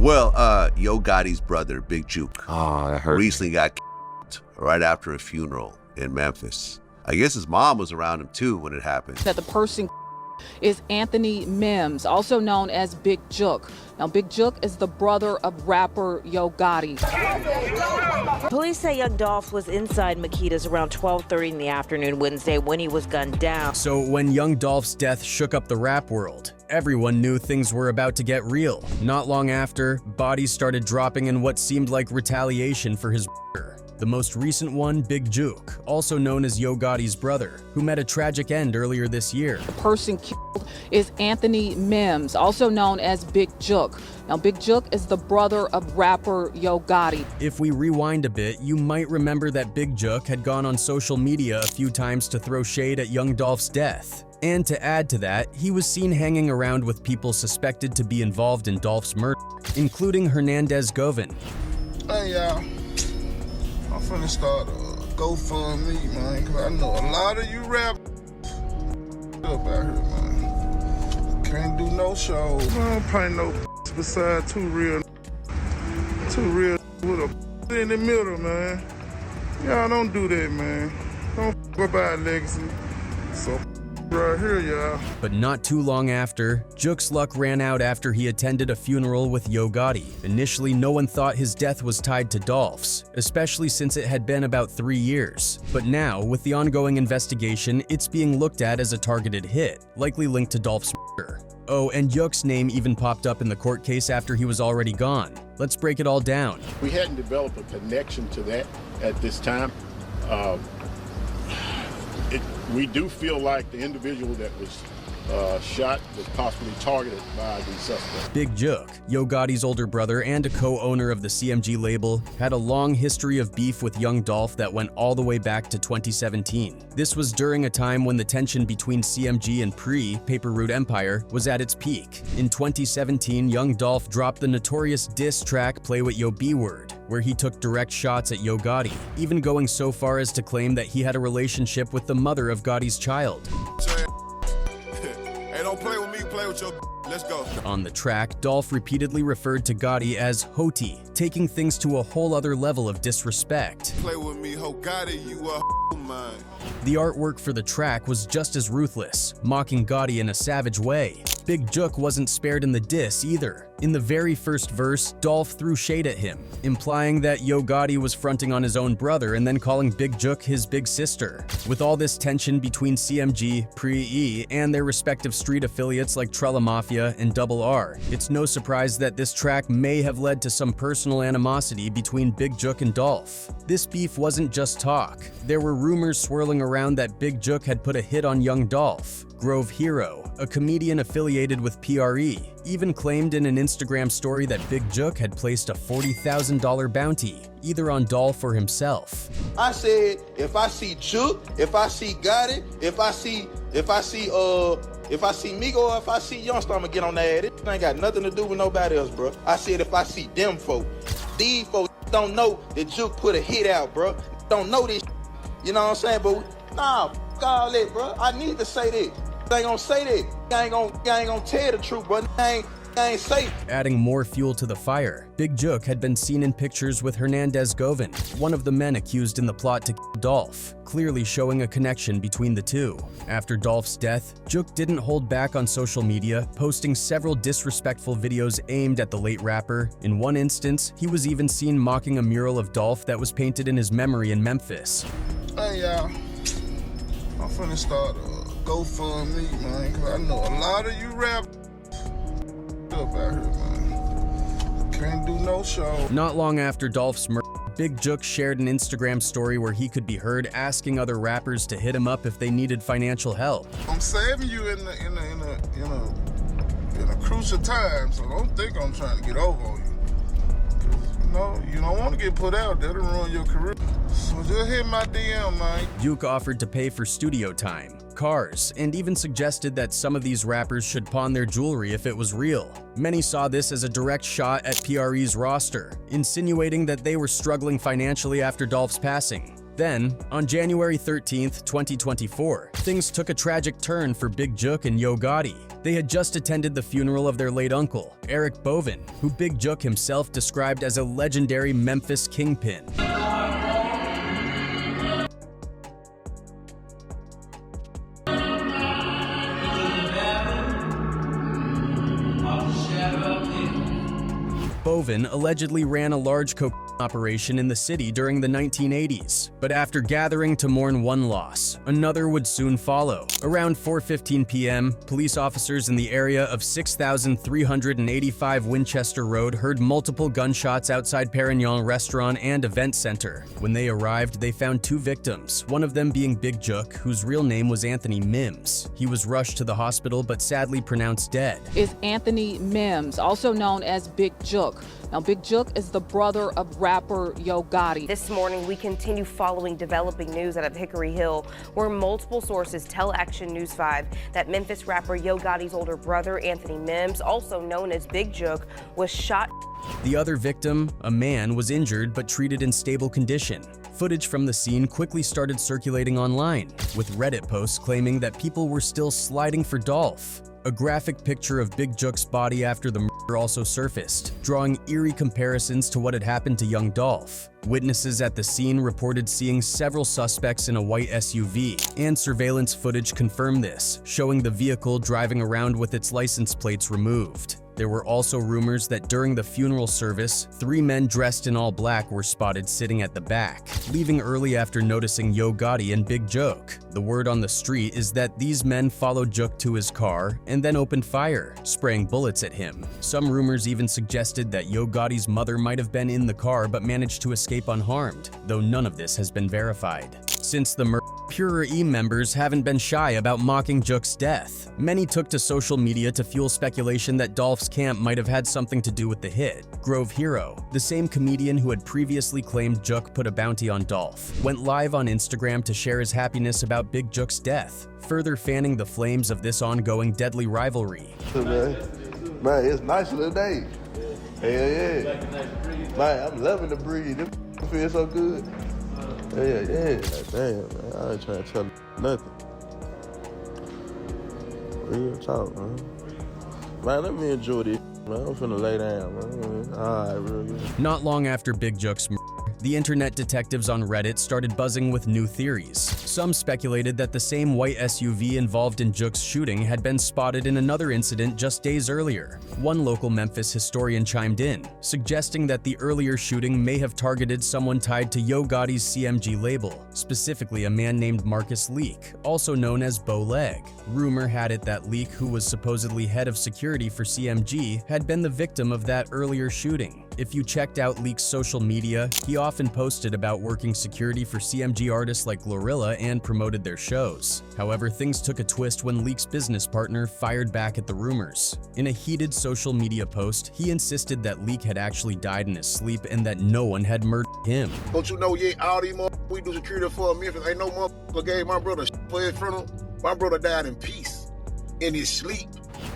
Well, Yo Gotti's brother, Big Jook, that hurt. recently got killed right after a funeral in Memphis. I guess his mom was around him too when it happened. That the person is Anthony Mims, also known as Big Jook. Now, Big Jook is the brother of rapper Yo Gotti. Police say Young Dolph was inside Makita's around 12:30 in the afternoon Wednesday when he was gunned down. So when Young Dolph's death shook up the rap world, everyone knew things were about to get real. Not long after, bodies started dropping in what seemed like retaliation for his murder. The most recent one, Big Jook, also known as Yo Gotti's brother, who met a tragic end earlier this year. The person killed is Anthony Mims, also known as Big Jook. Now, Big Jook is the brother of rapper Yo Gotti. If we rewind a bit, you might remember that Big Jook had gone on social media a few times to throw shade at Young Dolph's death. And to add to that, he was seen hanging around with people suspected to be involved in Dolph's murder, including Hernandez Govan. Hey, y'all. I'm finna start a GoFundMe, man, because I know a lot of you rap up out here, man. Can't do no shows. I don't pay no beside two real with a in the middle, man. Y'all don't do that, man. Don't go by legacy. So right here, y'all. But not too long after, Jook's luck ran out after he attended a funeral with Yo Gotti. Initially, no one thought his death was tied to Dolph's, especially since it had been about 3 years. But now, with the ongoing investigation, it's being looked at as a targeted hit, likely linked to Dolph's murder. Oh, and Yook's name even popped up in the court case after he was already gone. Let's break it all down. We hadn't developed a connection to that at this time. We do feel like the individual that was shot was possibly targeted by the suspect. Big Jook, Yo Gotti's older brother and a co-owner of the CMG label, had a long history of beef with Young Dolph that went all the way back to 2017. This was during a time when the tension between CMG and Paper Route Empire was at its peak. In 2017, Young Dolph dropped the notorious diss track Play With Yo B-Word, where he took direct shots at Yo Gotti, even going so far as to claim that he had a relationship with the mother of Gotti's child. Hey, don't play with me, play with your let's go. On the track, Dolph repeatedly referred to Gotti as Hoti, taking things to a whole other level of disrespect. Play with me, Yo Gotti, you a mine. The artwork for the track was just as ruthless, mocking Gotti in a savage way. Big Jook wasn't spared in the diss either. In the very first verse, Dolph threw shade at him, implying that Yo Gotti was fronting on his own brother and then calling Big Jook his big sister. With all this tension between CMG, Pre-E, and their respective street affiliates like Trella Mafia and Double R, it's no surprise that this track may have led to some personal animosity between Big Jook and Dolph. This beef wasn't just talk. There were rumors swirling around that Big Jook had put a hit on Young Dolph. Grove Hero, a comedian affiliated with PRE, even claimed in an Instagram story that Big Jook had placed a $40,000 bounty, either on Dolph or himself. I said, if I see Jook, if I see Gotti, if I see Migo, or if I see Youngster, I'ma get on that. It ain't got nothing to do with nobody else, bro. I said, if I see them folk, these folks don't know that Jook put a hit out, bro. Don't know this, you know what I'm saying? But nah, f all that, bro. I need to say that. I ain't gonna say that. I ain't gonna tell the truth, bro. I ain't safe. Adding more fuel to the fire, Big Jook had been seen in pictures with Hernandez Govan, one of the men accused in the plot to kill Dolph, clearly showing a connection between the two. After Dolph's death, Jook didn't hold back on social media, posting several disrespectful videos aimed at the late rapper. In one instance, he was even seen mocking a mural of Dolph that was painted in his memory in Memphis. Hey, y'all. I'm finna start a GoFundMe, man, because I know a lot of you rap up out here, man. Can't do no show. Not long after Dolph's murder, Big Jook shared an Instagram story where he could be heard asking other rappers to hit him up if they needed financial help. I'm saving you in a crucial time, so don't think I'm trying to get over on you. 'Cause, you don't want to get put out. That'll ruin your career. So just hit my DM, man. Jook offered to pay for studio time, cars, and even suggested that some of these rappers should pawn their jewelry if it was real. Many saw this as a direct shot at PRE's roster, insinuating that they were struggling financially after Dolph's passing. Then, on January 13th, 2024, things took a tragic turn for Big Jook and Yo Gotti. They had just attended the funeral of their late uncle, Eric Bovin, who Big Jook himself described as a legendary Memphis kingpin. Bovin allegedly ran a large cocaine operation in the city during the 1980s, but after gathering to mourn one loss, another would soon follow. Around 4:15 p.m., police officers in the area of 6385 Winchester Road heard multiple gunshots outside Perignon Restaurant and Event Center. When they arrived, they found two victims, one of them being Big Jook, whose real name was Anthony Mims. He was rushed to the hospital but sadly pronounced dead. Is Anthony Mims, also known as Big Jook. Now, Big Jook is the brother of rapper Yo Gotti. This morning, we continue following developing news out of Hickory Hill, where multiple sources tell Action News 5 that Memphis rapper Yo Gotti's older brother, Anthony Mims, also known as Big Jook, was shot. The other victim, a man, was injured but treated in stable condition. Footage from the scene quickly started circulating online, with Reddit posts claiming that people were still sliding for Dolph. A graphic picture of Big Jook's body after the murder also surfaced, drawing eerie comparisons to what had happened to Young Dolph. Witnesses at the scene reported seeing several suspects in a white SUV, and surveillance footage confirmed this, showing the vehicle driving around with its license plates removed. There were also rumors that during the funeral service, 3 men dressed in all black were spotted sitting at the back, leaving early after noticing Yo Gotti and Big Jook. The word on the street is that these men followed Jook to his car and then opened fire, spraying bullets at him. Some rumors even suggested that Yo Gotti's mother might have been in the car but managed to escape unharmed, though none of this has been verified. Since the murder, Pure E members haven't been shy about mocking Jook's death. Many took to social media to fuel speculation that Dolph's camp might have had something to do with the hit. Grove Hero, the same comedian who had previously claimed Jook put a bounty on Dolph, went live on Instagram to share his happiness about Big Jook's death, further fanning the flames of this ongoing deadly rivalry. Man, it's nice today. Hell yeah. Man, I'm loving the breeze. It feels so good. Yeah. Damn, man, I ain't trying to tell nothing. Real talk, man. Man, let me enjoy this, man. I'm finna lay down, man. All right, real good. Not long after Big Jook's murder, the internet detectives on Reddit started buzzing with new theories. Some speculated that the same white SUV involved in Jook's shooting had been spotted in another incident just days earlier. One local Memphis historian chimed in, suggesting that the earlier shooting may have targeted someone tied to Yo Gotti's CMG label, specifically a man named Marcus Leak, also known as Bo Leg. Rumor had it that Leak, who was supposedly head of security for CMG, had been the victim of that earlier shooting. If you checked out Leak's social media, he often posted about working security for CMG artists like Glorilla and promoted their shows. However, things took a twist when Leak's business partner fired back at the rumors. In a heated social media post, he insisted that Leak had actually died in his sleep and that no one had murdered him. Don't you know, all these motherfuckers we do security for Memphis, ain't no motherfucker gave my brother for his funeral. My brother died in peace, in his sleep.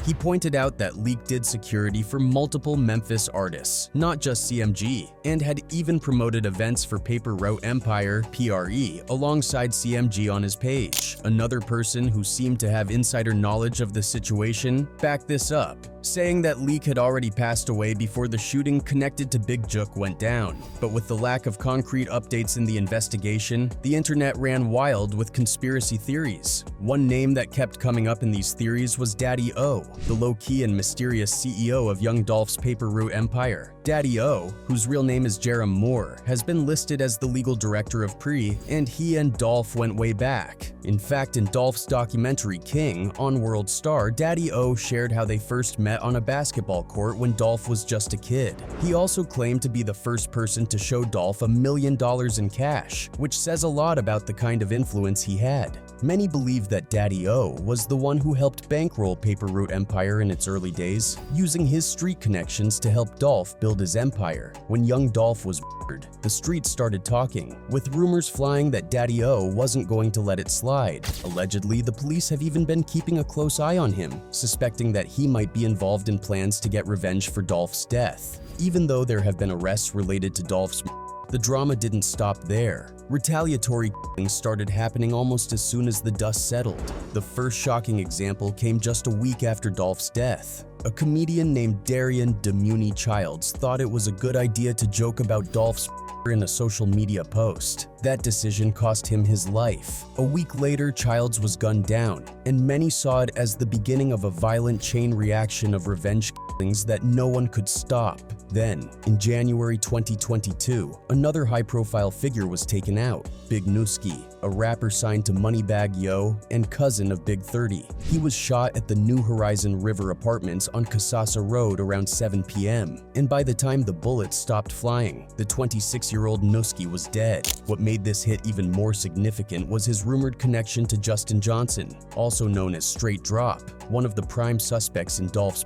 He pointed out that Leak did security for multiple Memphis artists, not just CMG, and had even promoted events for Paper Route Empire, PRE, alongside CMG on his page. Another person who seemed to have insider knowledge of the situation backed this up, saying that Leak had already passed away before the shooting connected to Big Jook went down. But with the lack of concrete updates in the investigation, the internet ran wild with conspiracy theories. One name that kept coming up in these theories was Daddy O, the low-key and mysterious CEO of Young Dolph's Paper Route Empire. Daddy O, whose real name is Jerem Moore, has been listed as the legal director of PRE, and he and Dolph went way back. In fact, in Dolph's documentary King on World Star, Daddy O shared how they first met on a basketball court when Dolph was just a kid. He also claimed to be the first person to show Dolph $1 million in cash, which says a lot about the kind of influence he had. Many believe that Daddy O was the one who helped bankroll Paper Route Empire in its early days, using his street connections to help Dolph build his empire. When Young Dolph was murdered, the streets started talking, with rumors flying that Daddy O wasn't going to let it slide. Allegedly, the police have even been keeping a close eye on him, suspecting that he might be involved in plans to get revenge for Dolph's death. Even though there have been arrests related to Dolph's murder, the drama didn't stop there. Retaliatory killings started happening almost as soon as the dust settled. The first shocking example came just a week after Dolph's death. A comedian named Darian Demuni Childs thought it was a good idea to joke about Dolph's in a social media post. That decision cost him his life. A week later, Childs was gunned down, and many saw it as the beginning of a violent chain reaction of revenge killings that no one could stop. Then, in January 2022, another high-profile figure was taken out, Big Newski, a rapper signed to Moneybagg Yo and cousin of Big 30. He was shot at the New Horizon River Apartments on Kasasa Road around 7 p.m., and by the time the bullets stopped flying, the 26-year-old Newski was dead. What made this hit even more significant was his rumored connection to Justin Johnson, also known as Straight Drop, one of the prime suspects in Dolph's.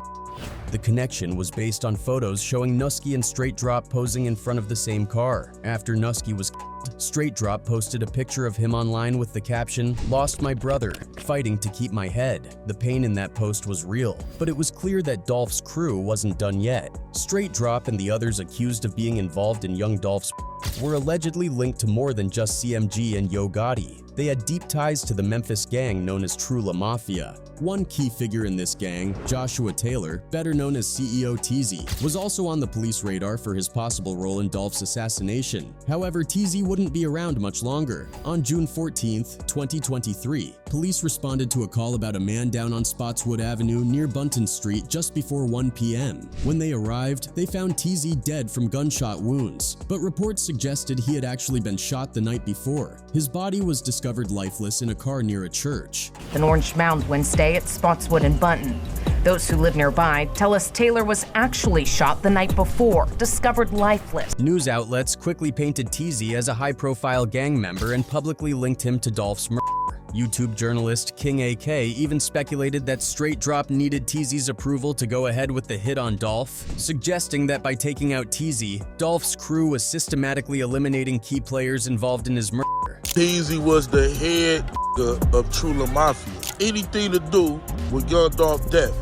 The connection was based on photos showing Newski and Straight Drop posing in front of the same car. After Newski was killed, Straight Drop posted a picture of him online with the caption, "Lost my brother, fighting to keep my head." The pain in that post was real, but it was clear that Dolph's crew wasn't done yet. Straight Drop and the others accused of being involved in Young Dolph's were allegedly linked to more than just CMG and Yo Gotti. They had deep ties to the Memphis gang known as True La Mafia. One key figure in this gang, Joshua Taylor, better known as CEO TZ, was also on the police radar for his possible role in Dolph's assassination. However, TZ wouldn't be around much longer. On June 14, 2023, police responded to a call about a man down on Spotswood Avenue near Bunton Street just before 1 p.m. When they arrived, they found TZ dead from gunshot wounds, but reports suggested he had actually been shot the night before. His body was discovered lifeless in a car near a church. An orange mound Wednesday at Spotswood and Bunton. Those who live nearby tell us Taylor was actually shot the night before, discovered lifeless. News outlets quickly painted TZ as a high-profile gang member and publicly linked him to Dolph's murder. YouTube journalist King AK even speculated that Straight Drop needed TZ's approval to go ahead with the hit on Dolph, suggesting that by taking out TZ, Dolph's crew was systematically eliminating key players involved in his murder. TZ was the head of True La Mafia. Anything to do with Young Dolph death,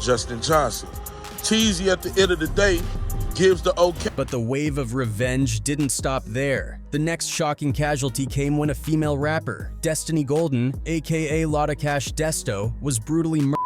Justin Johnson. TZ at the end of the day gives the okay. But the wave of revenge didn't stop there. The next shocking casualty came when a female rapper, Destiny Golden, aka Lotta Cash Desto, was brutally murdered.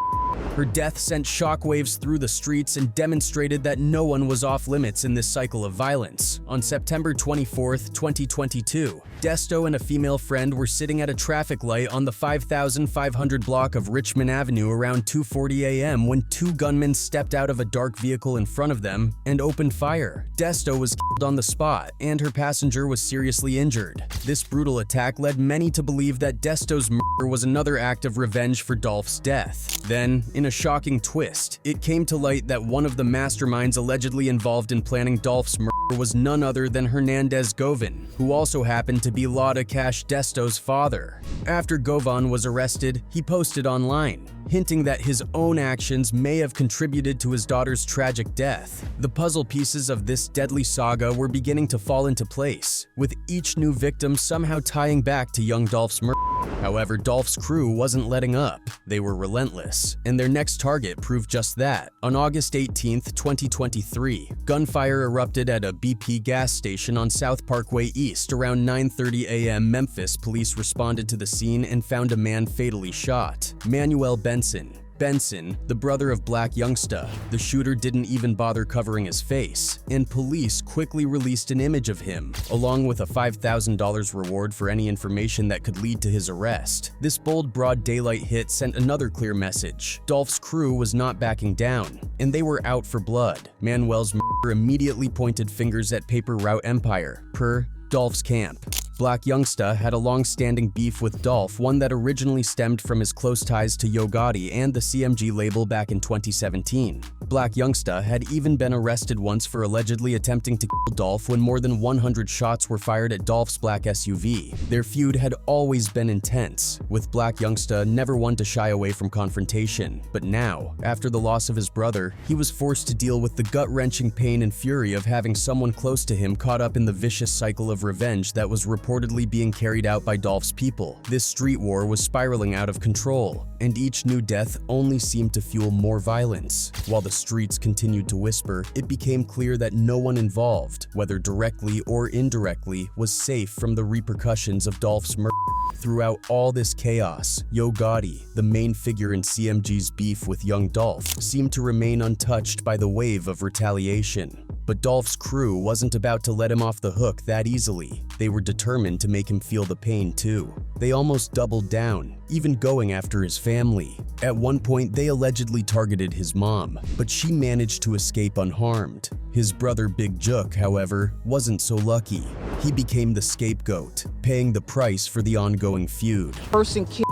Her death sent shockwaves through the streets and demonstrated that no one was off limits in this cycle of violence. On September 24, 2022, Desto and a female friend were sitting at a traffic light on the 5500 block of Richmond Avenue around 2:40 a.m. when two gunmen stepped out of a dark vehicle in front of them and opened fire. Desto was killed on the spot, and her passenger was seriously injured. This brutal attack led many to believe that Desto's murder was another act of revenge for Dolph's death. Then, in a shocking twist, it came to light that one of the masterminds allegedly involved in planning Dolph's murder was none other than Hernandez Govan, who also happened to be Lotta Cash Desto's father. After Govan was arrested, he posted online, hinting that his own actions may have contributed to his daughter's tragic death. The puzzle pieces of this deadly saga were beginning to fall into place, with each new victim somehow tying back to Young Dolph's murder. However, Dolph's crew wasn't letting up. They were relentless, and their next target proved just that. On August 18, 2023, gunfire erupted at a BP gas station on South Parkway East around 9:30 a.m. Memphis police responded to the scene and found a man fatally shot. Manuel Benson, the brother of Black Youngsta. The shooter didn't even bother covering his face, and police quickly released an image of him, along with a $5,000 reward for any information that could lead to his arrest. This bold broad daylight hit sent another clear message. Dolph's crew was not backing down, and they were out for blood. Manuel's murder immediately pointed fingers at Paper Route Empire, per Dolph's camp. Black Youngsta had a long-standing beef with Dolph, one that originally stemmed from his close ties to Yo Gotti and the CMG label back in 2017. Black Youngsta had even been arrested once for allegedly attempting to kill Dolph when more than 100 shots were fired at Dolph's black SUV. Their feud had always been intense, with Black Youngsta never one to shy away from confrontation. But now, after the loss of his brother, he was forced to deal with the gut-wrenching pain and fury of having someone close to him caught up in the vicious cycle of revenge that was reported reportedly being carried out by Dolph's people. This street war was spiraling out of control, and each new death only seemed to fuel more violence. While the streets continued to whisper, it became clear that no one involved, whether directly or indirectly, was safe from the repercussions of Dolph's murder. Throughout all this chaos, Yo Gotti, the main figure in CMG's beef with Young Dolph, seemed to remain untouched by the wave of retaliation. But Dolph's crew wasn't about to let him off the hook that easily. They were determined to make him feel the pain too. They almost doubled down, even going after his family. At one point, they allegedly targeted his mom, but she managed to escape unharmed. His brother Big Jook, however, wasn't so lucky. He became the scapegoat, paying the price for the ongoing feud. Person killed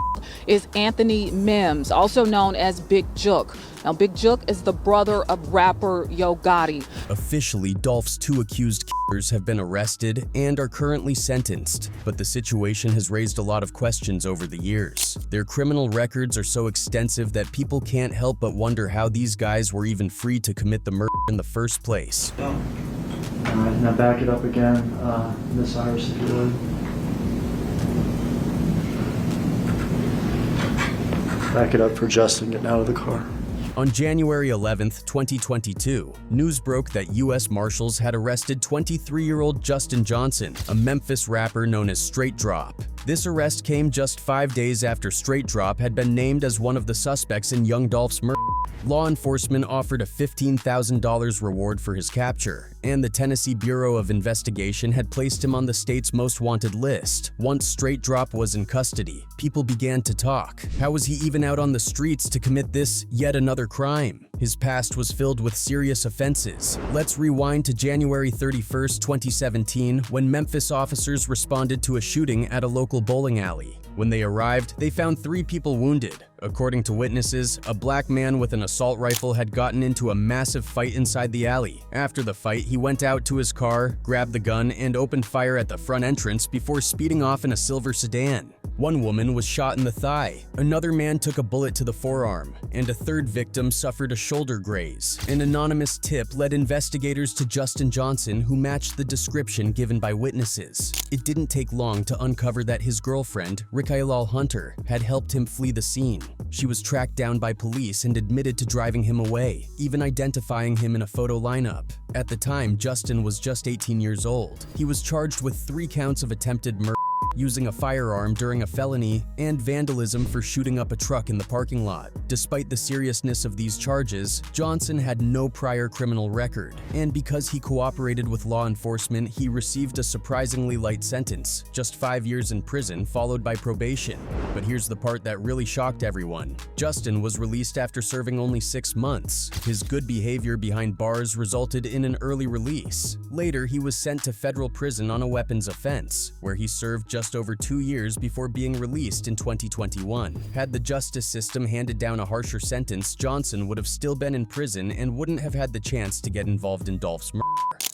is Anthony Mims, also known as Big Jook. Now, Big Jook is the brother of rapper Yo Gotti. Officially, Dolph's two accused killers have been arrested and are currently sentenced, but the situation has raised a lot of questions over the years. Their criminal records are so extensive that people can't help but wonder how these guys were even free to commit the murder in the first place. Now back it up again, Miss Iris, if you would. Back it up for Justin getting out of the car. On January 11, 2022, news broke that U.S. Marshals had arrested 23-year-old Justin Johnson, a Memphis rapper known as Straight Drop. This arrest came just 5 days after Straight Drop had been named as one of the suspects in Young Dolph's murder. Law enforcement offered a $15,000 reward for his capture, and the Tennessee Bureau of Investigation had placed him on the state's most wanted list. Once Straight Drop was in custody, people began to talk. How was he even out on the streets to commit this yet another crime? His past was filled with serious offenses. Let's rewind to January 31, 2017, when Memphis officers responded to a shooting at a local bowling alley. When they arrived, they found 3 people wounded. According to witnesses, a black man with an assault rifle had gotten into a massive fight inside the alley. After the fight, he went out to his car, grabbed the gun, and opened fire at the front entrance before speeding off in a silver sedan. One woman was shot in the thigh, another man took a bullet to the forearm, and a third victim suffered a shoulder graze. An anonymous tip led investigators to Justin Johnson, who matched the description given by witnesses. It didn't take long to uncover that his girlfriend, Retaliation Hunter, had helped him flee the scene. She was tracked down by police and admitted to driving him away, even identifying him in a photo lineup. At the time, Justin was just 18 years old. He was charged with 3 counts of attempted murder, using a firearm during a felony, and vandalism for shooting up a truck in the parking lot. Despite the seriousness of these charges, Johnson had no prior criminal record, and because he cooperated with law enforcement, he received a surprisingly light sentence, just 5 years in prison followed by probation. But here's the part that really shocked everyone. Justin was released after serving only 6 months. His good behavior behind bars resulted in an early release. Later, he was sent to federal prison on a weapons offense, where he served just over 2 years before being released in 2021. Had the justice system handed down a harsher sentence, Johnson would have still been in prison and wouldn't have had the chance to get involved in Dolph's murder.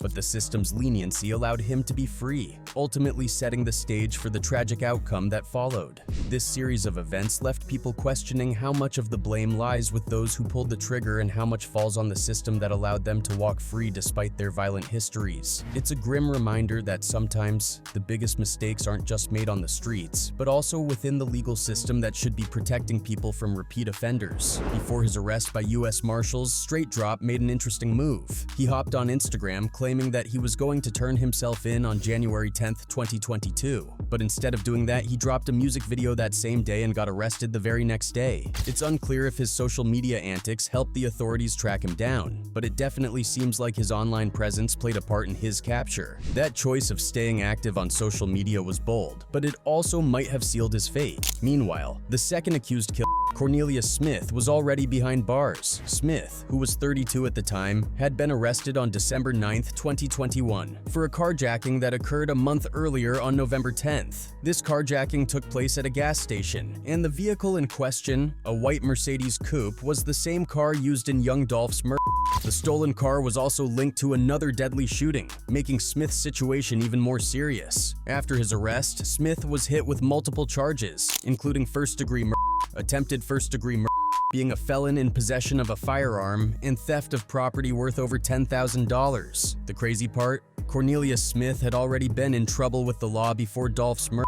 But the system's leniency allowed him to be free, ultimately setting the stage for the tragic outcome that followed. This series of events left people questioning how much of the blame lies with those who pulled the trigger and how much falls on the system that allowed them to walk free despite their violent histories. It's a grim reminder that sometimes the biggest mistakes aren't just made on the streets, but also within the legal system that should be protecting people from repeat offenders. Before his arrest by U.S. Marshals, Straight Drop made an interesting move. He hopped on Instagram claiming that he was going to turn himself in on January 10, 2022. But instead of doing that, he dropped a music video that same day and got arrested the very next day. It's unclear if his social media antics helped the authorities track him down, but it definitely seems like his online presence played a part in his capture. That choice of staying active on social media was bold, but it also might have sealed his fate. Meanwhile, the second accused killer, Cornelius Smith, was already behind bars. Smith, who was 32 at the time, had been arrested on December 9, 2021, for a carjacking that occurred a month earlier on November 10th. This carjacking took place at a gas station, and the vehicle in question, a white Mercedes coupe, was the same car used in Young Dolph's murder. The stolen car was also linked to another deadly shooting, making Smith's situation even more serious. After his arrest, Smith was hit with multiple charges, including first-degree murder, attempted first-degree murder, being a felon in possession of a firearm, and theft of property worth over $10,000. The crazy part? Cornelius Smith had already been in trouble with the law before Dolph's murder.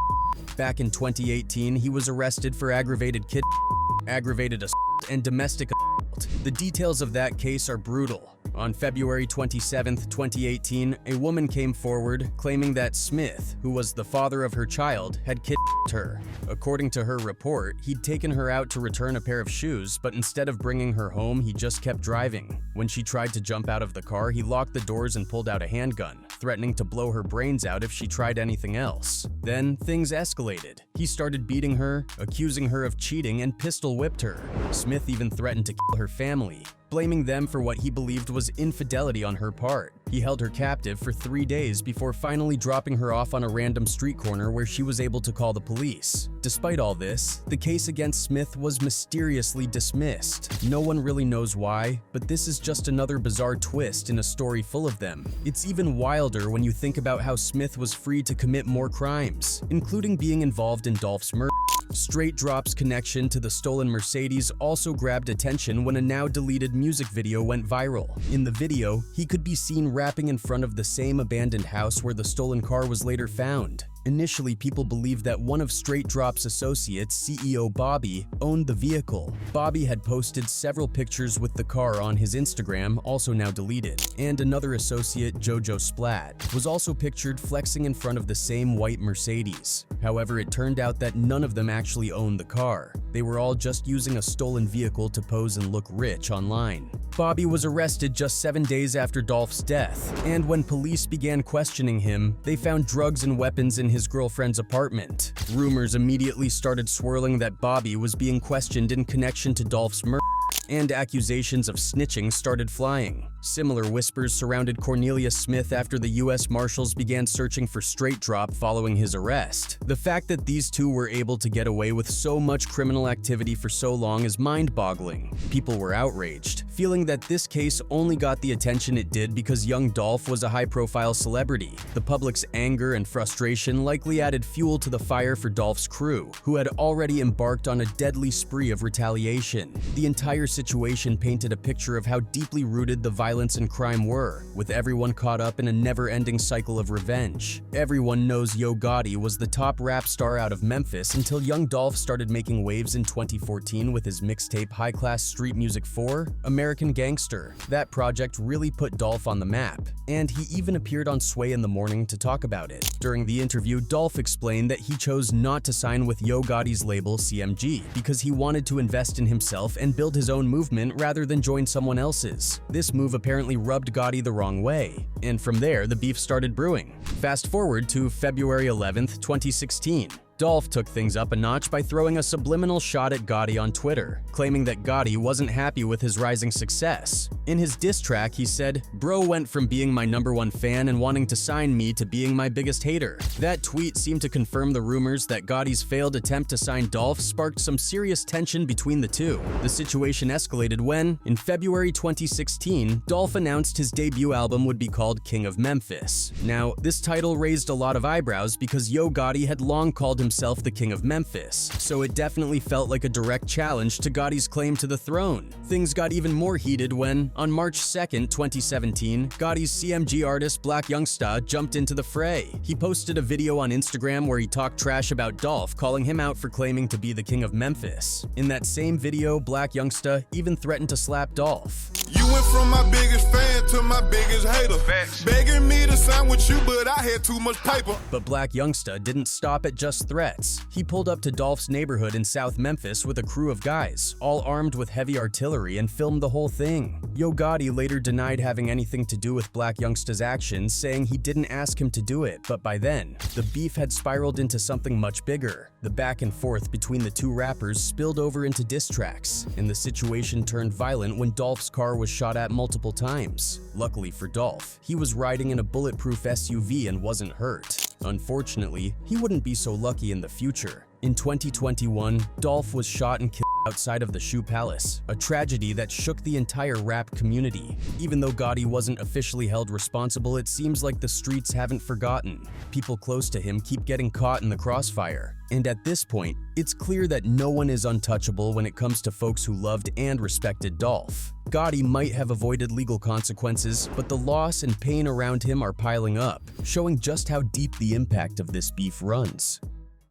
Back in 2018, he was arrested for aggravated kidnapping, aggravated assault, and domestic assault. The details of that case are brutal. On February 27, 2018, a woman came forward claiming that Smith, who was the father of her child, had kidnapped her. According to her report, he'd taken her out to return a pair of shoes, but instead of bringing her home, he just kept driving. When she tried to jump out of the car, he locked the doors and pulled out a handgun, threatening to blow her brains out if she tried anything else. Then, things escalated. He started beating her, accusing her of cheating, and pistol whipped her. Smith even threatened to kill her family, blaming them for what he believed was infidelity on her part. He held her captive for 3 days before finally dropping her off on a random street corner where she was able to call the police. Despite all this, the case against Smith was mysteriously dismissed. No one really knows why, but this is just another bizarre twist in a story full of them. It's even wilder when you think about how Smith was free to commit more crimes, including being involved in Dolph's murder. Straight Drop's connection to the stolen Mercedes also grabbed attention when a now-deleted music video went viral. In the video, he could be seen rapping in front of the same abandoned house where the stolen car was later found. Initially, people believed that one of Straight Drop's associates, CEO Bobby, owned the vehicle. Bobby had posted several pictures with the car on his Instagram, also now deleted. And another associate, Jojo Splat, was also pictured flexing in front of the same white Mercedes. However, it turned out that none of them actually owned the car. They were all just using a stolen vehicle to pose and look rich online. Bobby was arrested just 7 days after Dolph's death, and when police began questioning him, they found drugs and weapons in his girlfriend's apartment. Rumors immediately started swirling that Bobby was being questioned in connection to Dolph's murder, and accusations of snitching started flying. Similar whispers surrounded Cornelius Smith after the U.S. Marshals began searching for Straight Drop following his arrest. The fact that these two were able to get away with so much criminal activity for so long is mind-boggling. People were outraged, feeling that this case only got the attention it did because Young Dolph was a high-profile celebrity. The public's anger and frustration likely added fuel to the fire for Dolph's crew, who had already embarked on a deadly spree of retaliation. The entire situation painted a picture of how deeply rooted the violence and crime were, with everyone caught up in a never-ending cycle of revenge. Everyone knows Yo Gotti was the top rap star out of Memphis until Young Dolph started making waves in 2014 with his mixtape High Class Street Music 4, American Gangster. That project really put Dolph on the map, and he even appeared on Sway in the Morning to talk about it. During the interview, Dolph explained that he chose not to sign with Yo Gotti's label CMG because he wanted to invest in himself and build his own movement rather than join someone else's. This move apparently rubbed Gotti the wrong way, and from there the beef started brewing. Fast forward to February 11th, 2016. Dolph took things up a notch by throwing a subliminal shot at Gotti on Twitter, claiming that Gotti wasn't happy with his rising success. In his diss track, he said, "Bro went from being my #1 fan and wanting to sign me to being my biggest hater." That tweet seemed to confirm the rumors that Gotti's failed attempt to sign Dolph sparked some serious tension between the two. The situation escalated when, in February 2016, Dolph announced his debut album would be called King of Memphis. Now, this title raised a lot of eyebrows because Yo Gotti had long called himself the King of Memphis, so it definitely felt like a direct challenge to Gotti's claim to the throne. Things got even more heated when, on March 2nd, 2017, Gotti's CMG artist Black Youngsta jumped into the fray. He posted a video on Instagram where he talked trash about Dolph, calling him out for claiming to be the King of Memphis. In that same video, Black Youngsta even threatened to slap Dolph. You went from my biggest fan to my biggest hater. Begging me to sign with you, but I had too much paper. But Black Youngsta didn't stop at just threats. He pulled up to Dolph's neighborhood in South Memphis with a crew of guys, all armed with heavy artillery, and filmed the whole thing. Yo Gotti later denied having anything to do with Black Youngsta's actions, saying he didn't ask him to do it, but by then, the beef had spiraled into something much bigger. The back and forth between the two rappers spilled over into diss tracks, and the situation turned violent when Dolph's car was shot at multiple times. Luckily for Dolph, he was riding in a bulletproof SUV and wasn't hurt. Unfortunately, he wouldn't be so lucky in the future. In 2021, Dolph was shot and killed outside of the Shoe Palace, a tragedy that shook the entire rap community. Even though Gotti wasn't officially held responsible, it seems like the streets haven't forgotten. People close to him keep getting caught in the crossfire. And at this point, it's clear that no one is untouchable when it comes to folks who loved and respected Dolph. Gotti might have avoided legal consequences, but the loss and pain around him are piling up, showing just how deep the impact of this beef runs.